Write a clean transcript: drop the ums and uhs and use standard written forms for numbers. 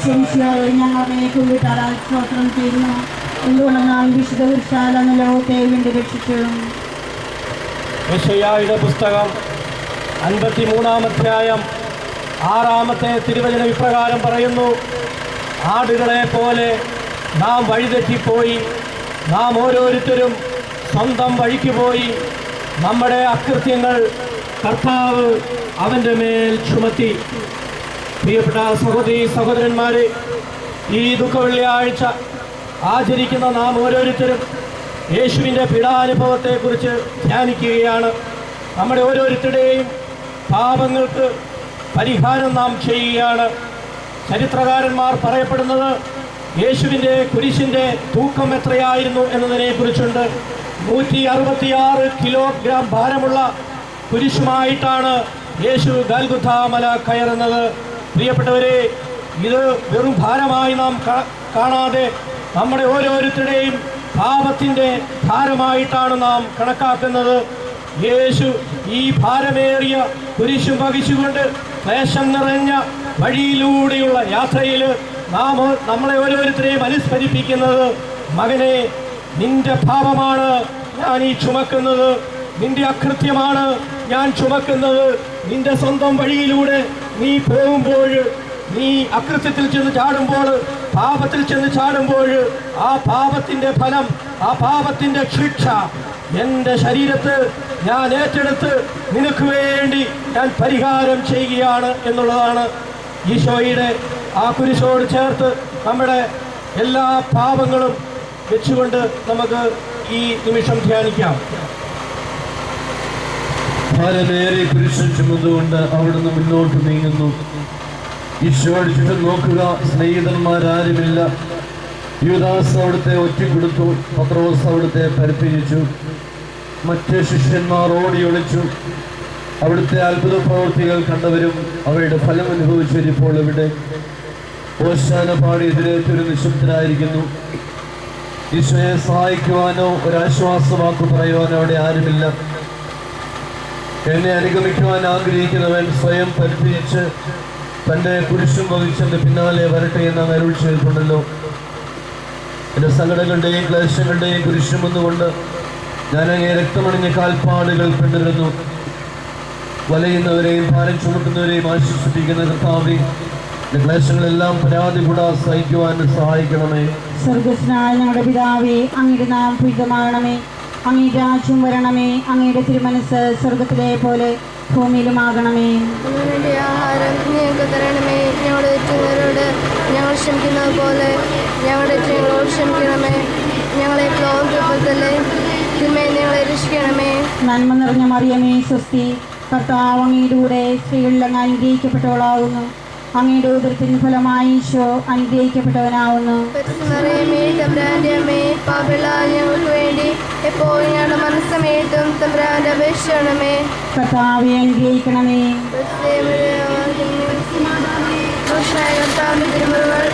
ഞങ്ങളെ കുമ്പിട്ടാൽ സ്തോത്രം ചെയ്യുന്നു. എന്തുകൊണ്ടെന്നാൽ വിശുദ്ധ കുരിശാൽ അങ്ങ് ലോകത്തെ വീണ്ടും രക്ഷിച്ചു. യെശയ്യായുടെ പുസ്തകം 53-ാം അധ്യായം 6-ാമത്തെ തിരുവചനം ഇപ്രകാരം പറയുന്നു: ആടുകളെ പോലെ നാം വഴിതെറ്റിപ്പോയി, നാം ഓരോരുത്തരും സ്വന്തം വഴിക്ക് പോയി, നമ്മുടെ അകൃത്യങ്ങൾ കർത്താവ് അവൻ്റെ മേൽ ചുമത്തി. പ്രിയപ്പെട്ട സഹോദരീ സഹോദരന്മാരെ, ഈ ദുഃഖവെള്ളിയാഴ്ച ആചരിക്കുന്ന നാം ഓരോരുത്തരും യേശുവിൻ്റെ പീഡാനുഭവത്തെക്കുറിച്ച് ധ്യാനിക്കുകയാണ്. നമ്മുടെ ഓരോരുത്തരുടെയും പാപങ്ങൾക്ക് പരിഹാരം നാം ചെയ്യുകയാണ്. ചരിത്രകാരന്മാർ പറയപ്പെടുന്നത് യേശുവിൻ്റെ കുരിശിൻ്റെ തൂക്കം എത്രയായിരുന്നു എന്നതിനെക്കുറിച്ചുണ്ട്. 166 കിലോഗ്രാം ഭാരമുള്ള കുരിശുമായിട്ടാണ് യേശു ഗൽഗുഥാ മല കയറുന്നത്. പ്രിയപ്പെട്ടവരെ, ഇത് വെറും ഭാരമായി നാം കാണാതെ നമ്മുടെ ഓരോരുത്തരുടെയും പാപത്തിൻ്റെ ഭാരമായിട്ടാണ് നാം കണക്കാക്കുന്നത്. യേശു ഈ ഭാരമേറിയ കുരിശും വഹിച്ചുകൊണ്ട് ക്ലേശം നിറഞ്ഞ വഴിയിലൂടെയുള്ള യാത്രയിൽ നമ്മളെ ഓരോരുത്തരെയും അനുസ്മരിപ്പിക്കുന്നത്: മകനെ, നിന്റെ പാപമാണ് ഞാൻ ഈ ചുമക്കുന്നത്, നിന്റെ അകൃത്യമാണ് ഞാൻ ചുമക്കുന്നത്. നിന്റെ സ്വന്തം വഴിയിലൂടെ നീ പോകുമ്പോൾ, നീ അകൃത്യത്തിൽ ചെന്ന് ചാടുമ്പോൾ, പാപത്തിൽ ചെന്ന് ചാടുമ്പോൾ, ആ പാപത്തിൻ്റെ ഫലം, ആ പാപത്തിൻ്റെ ശിക്ഷ എൻ്റെ ശരീരത്ത് ഞാൻ ഏറ്റെടുത്ത് നിനക്ക് വേണ്ടി ഞാൻ പരിഹാരം ചെയ്യുകയാണ് എന്നുള്ളതാണ്. ഈശോയുടെ ആ കുരിശോട് ചേർത്ത് നമ്മുടെ എല്ലാ പാപങ്ങളും വെച്ചുകൊണ്ട് നമുക്ക് ഈ നിമിഷം ധ്യാനിക്കാം. ഭാരമേറെ കുരിശൻ ചുമന്നുകൊണ്ട് അവിടുന്ന് മുന്നോട്ട് നീങ്ങുന്നു. ഈശോയുടെ ചുറ്റും നോക്കുക, സ്നേഹിതന്മാരാരുമില്ല. യൂദാസ് അവിടുത്തെ ഒറ്റിക്കൊടുത്തു, പത്രോസ് അവിടുത്തെ പരിത്യജിച്ചു, മറ്റ് ശിഷ്യന്മാർ ഓടിയൊളിച്ചു. അവിടുത്തെ അത്ഭുത പ്രവൃത്തികൾ കണ്ടവരും അവയുടെ ഫലം അനുഭവിച്ചവരിപ്പോൾ ഇവിടെ ഓശാന പാടി എതിരേറ്റൊരു നിശബ്ദരായിരിക്കുന്നു. ഈശോയെ സഹായിക്കുവാനോ ഒരാശ്വാസവാക്ക് പറയുവാനോ അവിടെ ആരുമില്ല. എന്നെ അനുഗമിക്കുവാൻ ആഗ്രഹിക്കുന്നവൻ സ്വയം പരിത്യജിച്ച് തൻ്റെ കുരിശും വഹിച്ചെൻ്റെ പിന്നാലെ വരട്ടെ എന്ന് അങ്ങ് അരുൾ ചെയ്തിട്ടുണ്ടല്ലോ. എൻ്റെ സങ്കടങ്ങളുടെയും ക്ലേശങ്ങളുടെയും കുരിശും ഒന്നുകൊണ്ട് ഞാൻ അങ്ങേ രക്തമണിഞ്ഞ കാൽപ്പാടുകൾ പിന്തുടരുന്നു. വലയുന്നവരെയും ഭാരം ചുമക്കുന്നവരെയും ആശ്വസിപ്പിക്കുന്ന കർത്താവേ, എൻ്റെ ക്ലേശങ്ങളെല്ലാം പരാതി കൂടാതെ സഹിക്കുവാൻ സഹായിക്കണമേ. സ്വർഗസ്നായ ഞങ്ങളുടെ പിതാവേ, അങ്ങയുടെ നാമം പൂജിതമാകണമേ, അങ്ങയുടെ രാജ്യം വരണമേ, അങ്ങയുടെ തിരുമനസ്സ് സ്വർഗത്തിലെ പോലെ ഭൂമിയിലുമാകണമേ. ഞങ്ങളുടെ ആഹാരം ഞങ്ങൾക്ക് തരണമേ, ഞങ്ങളുടെ തെറ്റുകാരോട് ഞങ്ങൾ ക്ഷമിക്കുന്നത് പോലെ ഞങ്ങളുടെ തെറ്റുകളോട് ക്ഷമിക്കണമേ, ഞങ്ങളെ പ്രലോഭനത്തിലെ തിന്മയിൽ ഞങ്ങളെ രക്ഷിക്കണമേ. നന്മ നിറഞ്ഞ മറിയമേ, സ്വസ്തി, കർത്താവ് അങ്ങയുടെ കൂടെ സ്ത്രീകളിൽ അങ്ങ് അനുഗ്രഹിക്കപ്പെട്ടവളാകുന്നു. അങ്ങയുടെ ഉദരത്തിന് ഫലമായി ഈശോ അനുഗ്രഹിക്കപ്പെട്ടവനാവുന്നു. തമ്പുരാന്റെ അമ്മേ, പാപികളായ ഞങ്ങൾക്ക് വേണ്ടി എപ്പോഴും ഞങ്ങളുടെ മനസ്സമേത്തും തമ്പുരാന്റെ അപേക്ഷിക്കണമേ. കർത്താവെ അനുഗ്രഹിക്കണമേ. കർത്താവിന്റെ തിരുമുറകൾ